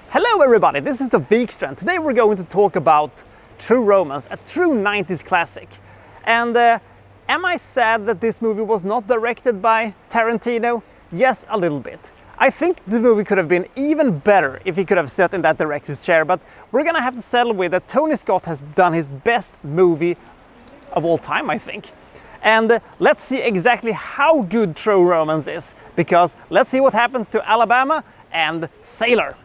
Hello everybody, this is the Vikstrand. Today we're going to talk about True Romance, a true 90s classic. And am I sad that this movie was not directed by Tarantino? Yes, a little bit. I think the movie could have been even better if he could have sat in that director's chair, but we're gonna have to settle with that Tony Scott has done his best movie of all time, I think. And let's see exactly how good True Romance is, because let's see what happens to Alabama and Sailor.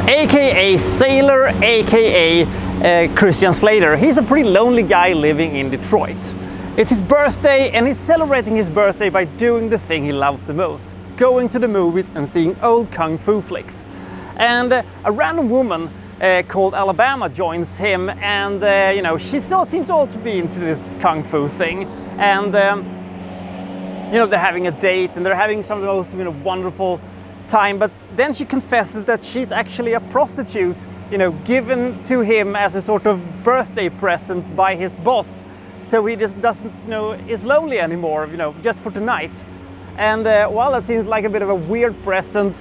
AKA Sailor, AKA Christian Slater. He's a pretty lonely guy living in Detroit. It's his birthday and he's celebrating his birthday by doing the thing he loves the most, going to the movies and seeing old kung fu flicks. And a random woman called Alabama joins him, and she still seems to also be into this kung fu thing. And they're having a date and they're having some of the most wonderful time, but then she confesses that she's actually a prostitute, given to him as a sort of birthday present by his boss, so he just doesn't is lonely anymore, just for tonight. And while that seems like a bit of a weird present,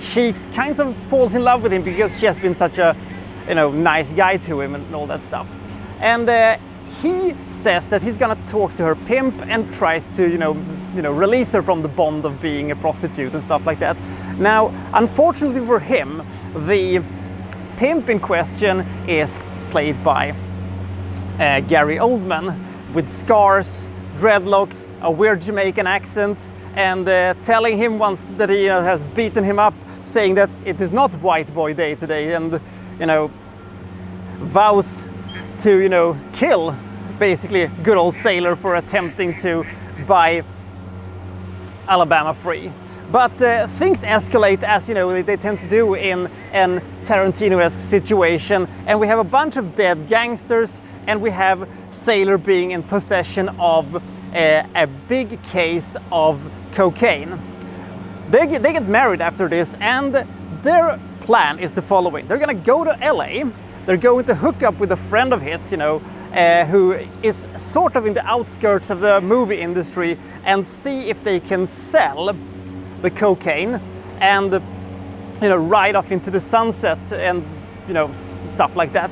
she kind of falls in love with him because she has been such a nice guy to him and all that stuff. And he says that he's gonna talk to her pimp and tries to release her from the bond of being a prostitute and stuff like that. Now, unfortunately for him, the pimp in question is played by Gary Oldman, with scars, dreadlocks, a weird Jamaican accent, and telling him once that he has beaten him up, saying that it is not white boy day today, and vows to kill basically good old Sailor for attempting to buy Alabama free. But things escalate, as they tend to do in an Tarantino-esque situation, and we have a bunch of dead gangsters, and we have Sailor being in possession of a big case of cocaine. They get married after this, and their plan is the following. They're gonna go to LA, they're going to hook up with a friend of his, who is sort of in the outskirts of the movie industry, and see if they can sell the cocaine and ride off into the sunset and stuff like that.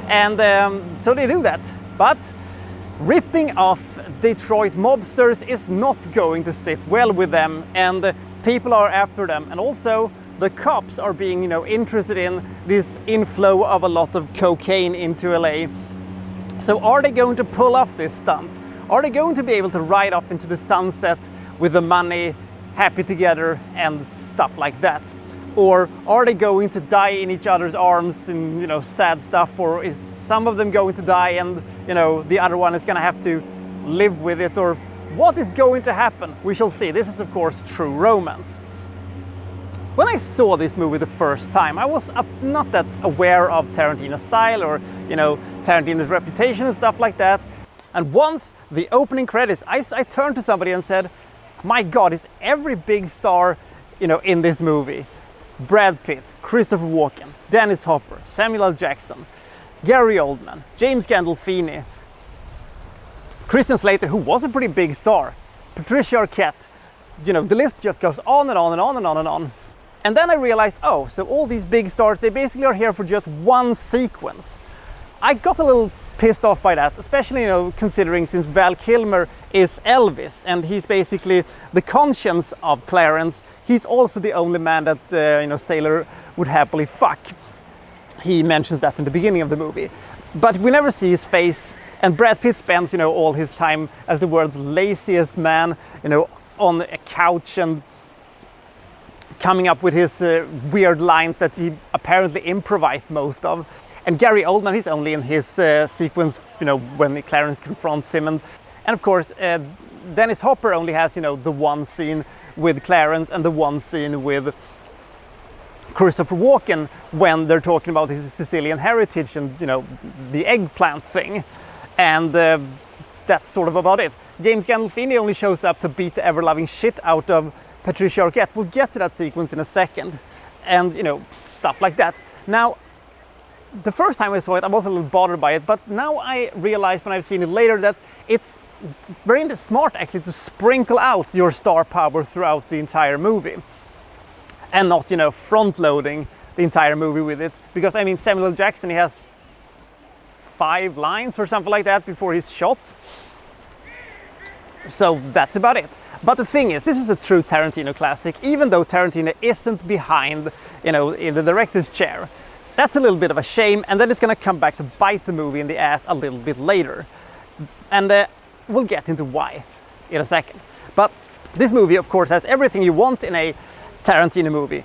And so they do that, but ripping off Detroit mobsters is not going to sit well with them, and people are after them, and also the cops are being interested in this inflow of a lot of cocaine into LA. So are they going to pull off this stunt? Are they going to be able to ride off into the sunset with the money, happy together and stuff like that? Or are they going to die in each other's arms and sad stuff? Or is some of them going to die and the other one is going to have to live with it? Or what is going to happen? We shall see. This is of course True Romance. When I saw this movie the first time, I was not that aware of Tarantino's style or Tarantino's reputation and stuff like that. And once the opening credits, I turned to somebody and said, my God, is every big star in this movie? Brad Pitt, Christopher Walken, Dennis Hopper, Samuel L. Jackson, Gary Oldman, James Gandolfini, Christian Slater, who was a pretty big star, Patricia Arquette. The list just goes on and on and on and on and on. And then I realized, oh, so all these big stars, they basically are here for just one sequence. I got a little pissed off by that, especially, considering since Val Kilmer is Elvis and he's basically the conscience of Clarence, he's also the only man that, Sailor would happily fuck. He mentions that in the beginning of the movie. But we never see his face, and Brad Pitt spends, all his time as the world's laziest man, on a couch and coming up with his weird lines that he apparently improvised most of. And Gary Oldman, he's only in his sequence, when Clarence confronts him. And of course, Dennis Hopper only has, the one scene with Clarence and the one scene with Christopher Walken when they're talking about his Sicilian heritage and, the eggplant thing. And that's sort of about it. James Gandolfini only shows up to beat the ever-loving shit out of Patricia Arquette. We'll get to that sequence in a second. And, you know, stuff like that. Now, the first time I saw it, I was a little bothered by it, but now I realize when I've seen it later that it's very smart actually to sprinkle out your star power throughout the entire movie. And not, you know, front-loading the entire movie with it. Because, I mean, Samuel L. Jackson, he has 5 lines or something like that before he's shot. So that's about it. But the thing is, this is a true Tarantino classic, even though Tarantino isn't behind, you know, in the director's chair. That's a little bit of a shame, and then it's gonna come back to bite the movie in the ass a little bit later. And we'll get into why in a second. But this movie, of course, has everything you want in a Tarantino movie.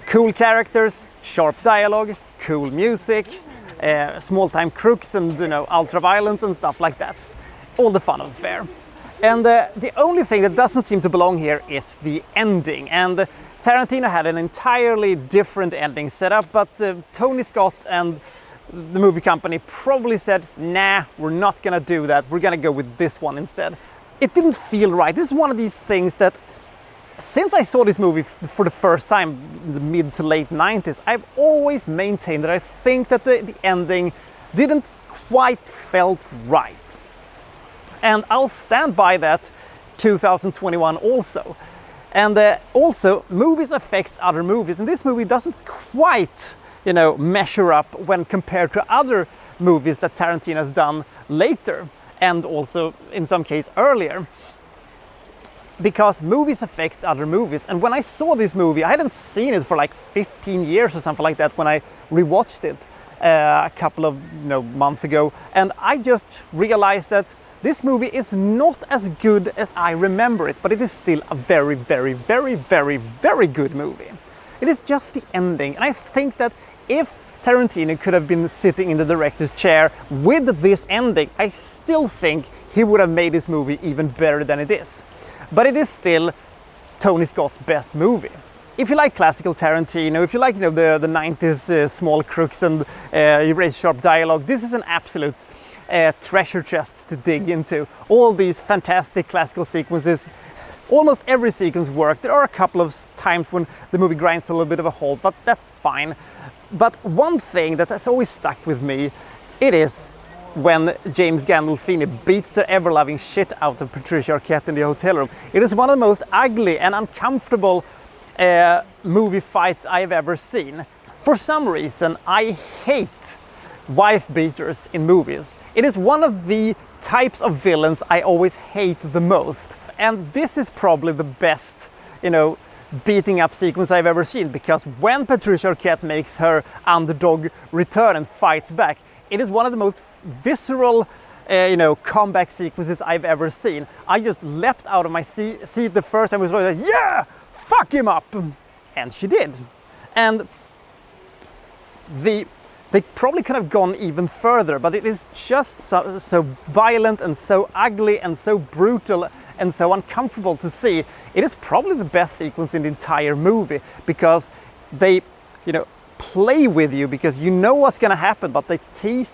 Cool characters, sharp dialogue, cool music, small-time crooks and, you know, ultra-violence and stuff like that. All the fun of the fair. And the only thing that doesn't seem to belong here is the ending. And Tarantino had an entirely different ending set up, but Tony Scott and the movie company probably said, nah, we're not gonna do that. We're gonna go with this one instead. It didn't feel right. This is one of these things that, since I saw this movie for the first time in the mid to late 90s, I've always maintained that I think that the ending didn't quite felt right. And I'll stand by that 2021 also. And also, movies affects other movies, and this movie doesn't quite, you know, measure up when compared to other movies that Tarantino has done later, and also in some case earlier. Because movies affects other movies, and when I saw this movie, I hadn't seen it for like 15 years or something like that when I rewatched it a couple of, you know, months ago, and I just realized that this movie is not as good as I remember it, but it is still a very, very, very, very, very good movie. It is just the ending, and I think that if Tarantino could have been sitting in the director's chair with this ending, I still think he would have made this movie even better than it is. But it is still Tony Scott's best movie. If you like classical Tarantino, if you like, you know, the 90s small crooks and sharp dialogue, this is an absolute treasure chest to dig into. All these fantastic classical sequences, almost every sequence worked. There are a couple of times when the movie grinds a little bit of a halt, but that's fine. But one thing that has always stuck with me, it is when James Gandolfini beats the ever-loving shit out of Patricia Arquette in the hotel room. It is one of the most ugly and uncomfortable movie fights I've ever seen. For some reason, I hate wife beaters in movies. It is one of the types of villains I always hate the most. And this is probably the best, you know, beating up sequence I've ever seen, because when Patricia Arquette makes her underdog return and fights back, it is one of the most visceral, you know, comeback sequences I've ever seen. I just leapt out of my seat the first time I was like, yeah, fuck him up, and she did. And they probably could have gone even further, but it is just so violent and so ugly and so brutal and so uncomfortable to see. It is probably the best sequence in the entire movie, because they, you know, play with you because you know what's gonna happen, but they tease,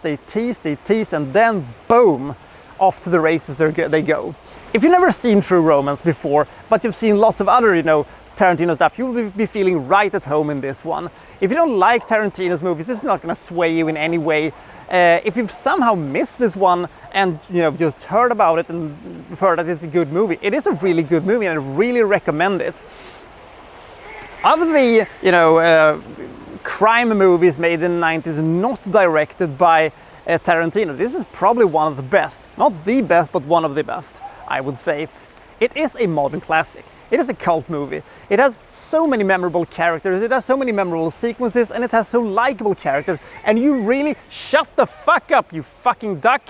and then boom, off to the races they go. If you've never seen True Romance before, but you've seen lots of other, you know, Tarantino stuff, you will be feeling right at home in this one. If you don't like Tarantino's movies, this is not going to sway you in any way. If you've somehow missed this one and, you know, just heard about it and heard that it's a good movie, it is a really good movie, and I really recommend it. Of the, you know, crime movies made in the 90s, not directed by Tarantino, this is probably one of the best. Not the best, but one of the best, I would say. It is a modern classic. It is a cult movie. It has so many memorable characters, it has so many memorable sequences, and it has so likable characters, and you really shut the fuck up, you fucking duck.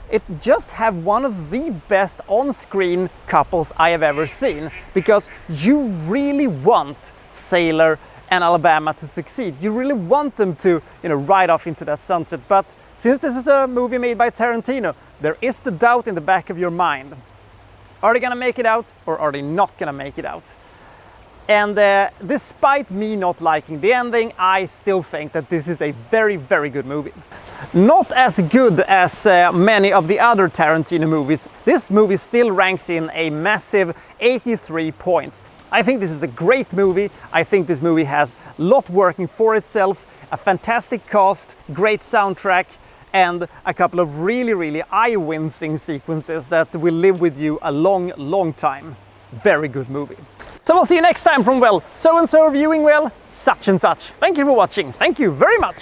It just have one of the best on-screen couples I have ever seen, because you really want Sailor and Alabama to succeed. You really want them to, you know, ride off into that sunset. But since this is a movie made by Tarantino, there is the doubt in the back of your mind. Are they gonna make it out, or are they not gonna make it out? And despite me not liking the ending, I still think that this is a very, very good movie. Not as good as many of the other Tarantino movies, this movie still ranks in a massive 83 points. I think this is a great movie. I think this movie has a lot working for itself, a fantastic cast, great soundtrack, and a couple of really, really eye-wincing sequences that will live with you a long, long time. Very good movie. So we'll see you next time from, well, so-and-so reviewing, well, such and such. Thank you for watching. Thank you very much.